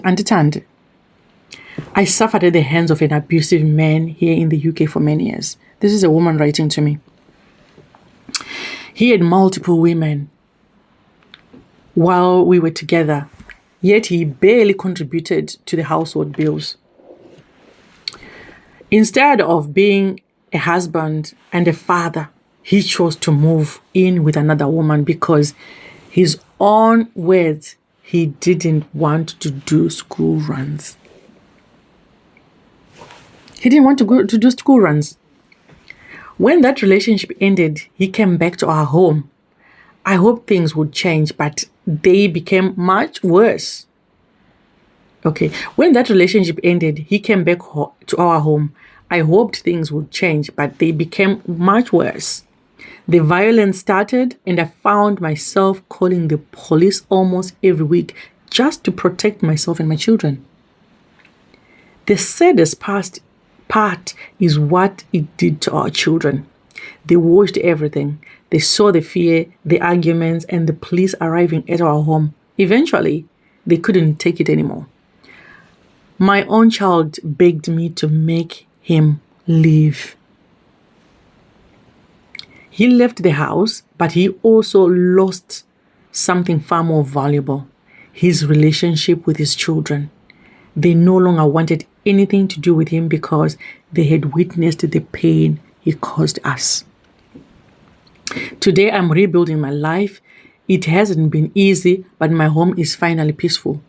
Auntie Thandi, I suffered at the hands of an abusive man here in the UK for many years. This is a woman writing to me. He had multiple women while we were together, yet he barely contributed to the household bills. Instead of being a husband and a father, he chose to move in with another woman because his own words, he didn't want to do school runs. He didn't want to go to do school runs. When that relationship ended, he came back to our home. I hoped things would change, but they became much worse. Okay, when that relationship ended, he came back to our home. I hoped things would change, but they became much worse. The violence started, and I found myself calling the police almost every week just to protect myself and my children. The saddest part is what it did to our children. They watched everything. They saw the fear, the arguments, and the police arriving at our home. Eventually, they couldn't take it anymore. My own child begged me to make him leave. He left the house, but he also lost something far more valuable: his relationship with his children. They no longer wanted anything to do with him because they had witnessed the pain he caused us. Today, I'm rebuilding my life. It hasn't been easy, but my home is finally peaceful.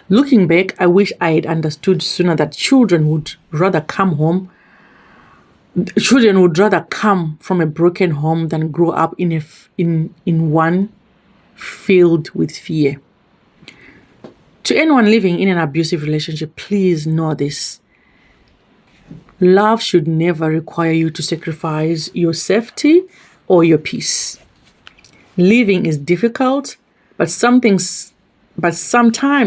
Looking back, I wish I had understood sooner that children would rather come from a broken home than grow up in one filled with fear. To anyone living in an abusive relationship, please know this. Love should never require you to sacrifice your safety or your peace. Living is difficult, but sometimes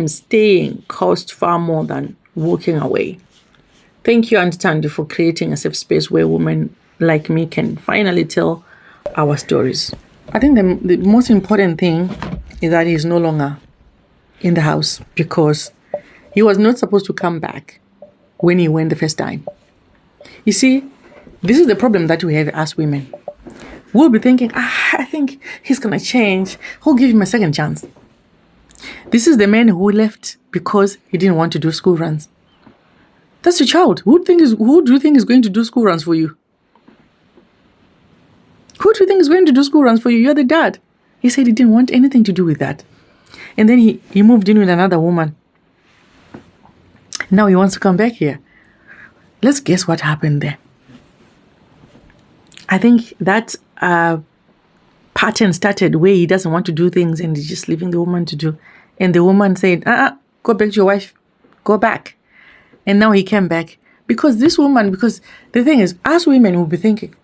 staying costs far more than walking away. Thank you, Auntie Thandi, for creating a safe space where women like me can finally tell our stories. I think the most important thing is that he's no longer in the house because he was not supposed to come back when he went the first time. You see, this is the problem that we have as women. We'll be thinking, I think he's going to change. Who'll give him a second chance? This is the man who left because he didn't want to do school runs. That's your child. Who do you think is going to do school runs for you? Who do you think is going to do school runs for you? You're the dad. He said he didn't want anything to do with that. And then he moved in with another woman. Now he wants to come back here. Let's guess what happened there. I think that pattern started where he doesn't want to do things and he's just leaving the woman to do. And the woman said, go back to your wife. Go back. And now he came back. Because the thing is, as women will be thinking,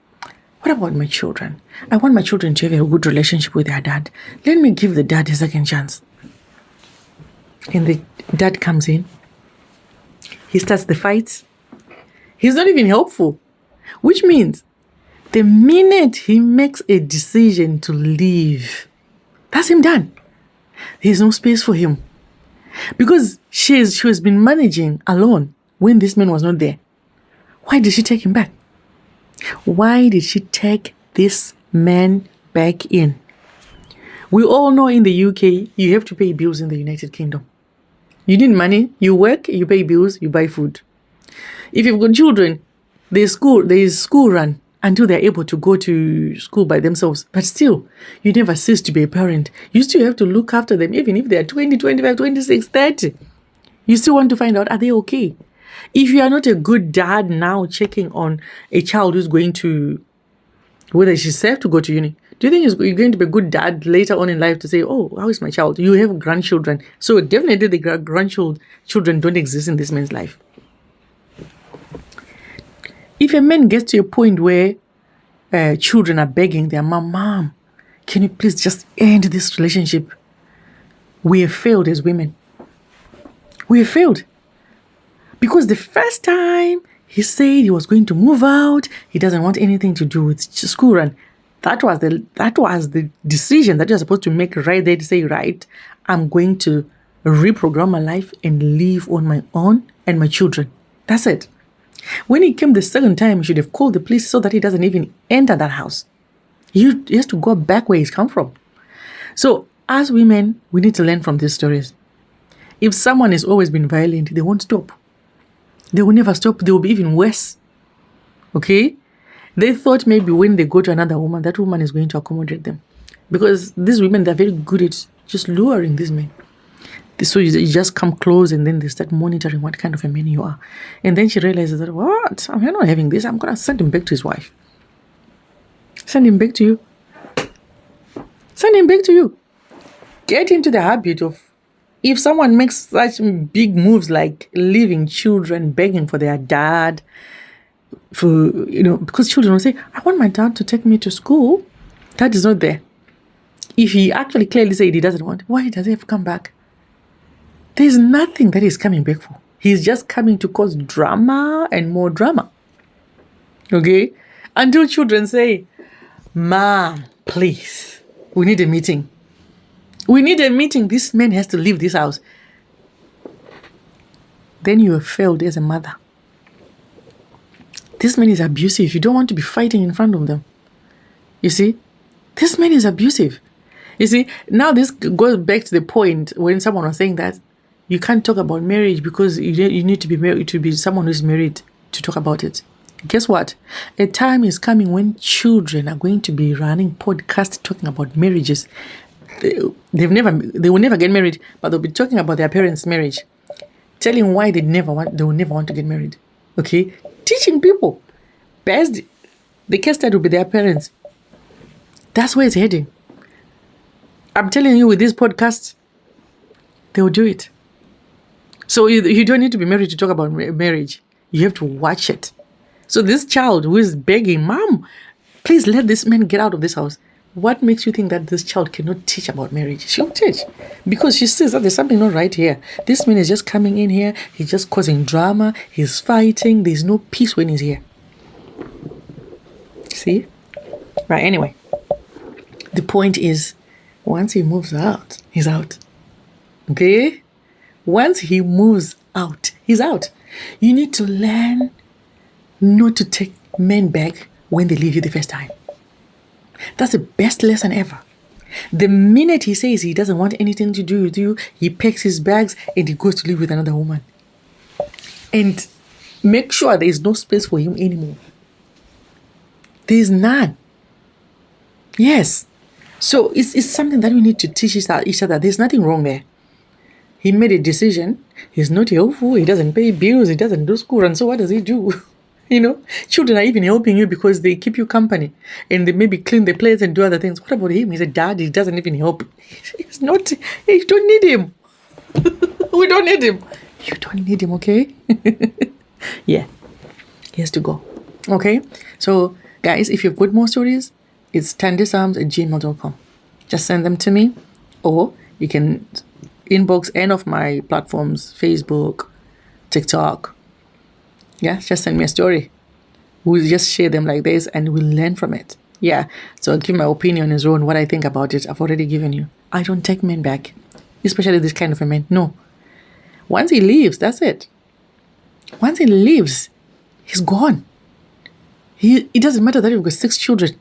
what about my children? I want my children to have a good relationship with their dad. Let me give the dad a second chance. And the dad comes in. He starts the fights. He's not even helpful. Which means the minute he makes a decision to leave, that's him done. There's no space for him. Because she has been managing alone when this man was not there. Why did she take him back? Why did she take this man back in? We all know in the UK, you have to pay bills in the United Kingdom. You need money, you work, you pay bills, you buy food. If you've got children, there is school run until they're able to go to school by themselves. But still, you never cease to be a parent. You still have to look after them, even if they're 20, 25, 26, 30. You still want to find out, are they okay? If you are not a good dad now checking on a child who's going to, whether she's safe to go to uni, do you think you're going to be a good dad later on in life to say, oh, how is my child? You have grandchildren. So definitely the grandchildren don't exist in this man's life. If a man gets to a point where children are begging their mom, can you please just end this relationship? We have failed as women. We have failed. Because the first time he said he was going to move out, he doesn't want anything to do with school run. That was the decision that you're supposed to make right there to say, right, I'm going to reprogram my life, and live on my own and my children. That's it. When he came the second time, he should have called the police so that he doesn't even enter that house. He has to go back where he's come from. So as women, we need to learn from these stories. If someone has always been violent, they won't stop. They will never stop. They will be even worse. Okay? They thought maybe when they go to another woman, that woman is going to accommodate them. Because these women, they're very good at just luring these men. So you just come close and then they start monitoring what kind of a man you are. And then she realizes that, what? I'm not having this. I'm going to send him back to his wife. Send him back to you. Send him back to you. Get into the habit of, if someone makes such big moves like leaving children, begging for their dad, because children will say, I want my dad to take me to school. Dad is not there. If he actually clearly said he doesn't want, why does he have to come back? There's nothing that he's coming back for. He's just coming to cause drama and more drama. Okay? Until children say, Mom, please, we need a meeting. We need a meeting. This man has to leave this house. Then you have failed as a mother. This man is abusive. You don't want to be fighting in front of them. You see? This man is abusive. You see? Now this goes back to the point when someone was saying that you can't talk about marriage because you need to be married, to be someone who's married to talk about it. Guess what? A time is coming when children are going to be running podcasts talking about marriages. They will never get married, but they'll be talking about their parents' marriage, telling why they will never want to get married. Okay? Teaching people. Best, the case study will be their parents. That's where it's heading. I'm telling you, with this podcast, they will do it. So you don't need to be married to talk about marriage. You have to watch it. So this child who is begging, Mom, please let this man get out of this house. What makes you think that this child cannot teach about marriage? She'll teach. Because she says that there's something not right here. This man is just coming in here. He's just causing drama. He's fighting. There's no peace when he's here. See? Right, anyway. The point is, once he moves out, he's out. Okay? Once he moves out, he's out. You need to learn not to take men back when they leave you the first time. That's the best lesson ever. The minute he says he doesn't want anything to do with you, he packs his bags and he goes to live with another woman. And make sure there is no space for him anymore. There is none. Yes. So it's something that we need to teach each other. There's nothing wrong there. He made a decision. He's not helpful. He doesn't pay bills. He doesn't do school. And so what does he do? Children are even helping you because they keep you company. And they maybe clean the plates and do other things. What about him? He's a dad. He doesn't even help. He's not. You don't need him. We don't need him. You don't need him, okay? Yeah. He has to go. Okay? So, guys, if you've got more stories, it's thandisarms@gmail.com. Just send them to me. Or you can inbox any of my platforms, Facebook, TikTok. Yeah, just send me a story. We'll just share them like this and we'll learn from it. Yeah, so I'll give my opinion as well on what I think about it. I've already given you. I don't take men back, especially this kind of a man. No. Once he leaves, that's it. Once he leaves, he's gone. It doesn't matter that you've got 6 children.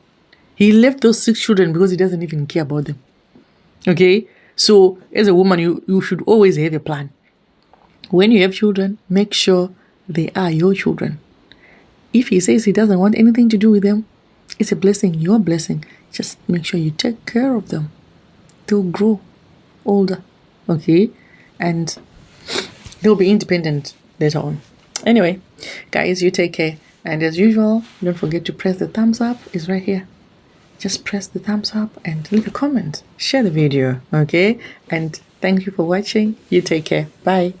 He left those 6 children because he doesn't even care about them. Okay? So, as a woman, you should always have a plan. When you have children, make sure they are your children. If he says he doesn't want anything to do with them, it's a blessing, your blessing. Just make sure you take care of them. They'll grow older. Okay? And they'll be independent later on. Anyway, guys, you take care. And as usual, don't forget to press the thumbs up. It's right here. Just press the thumbs up and leave a comment. Share the video, okay? And thank you for watching. You take care. Bye.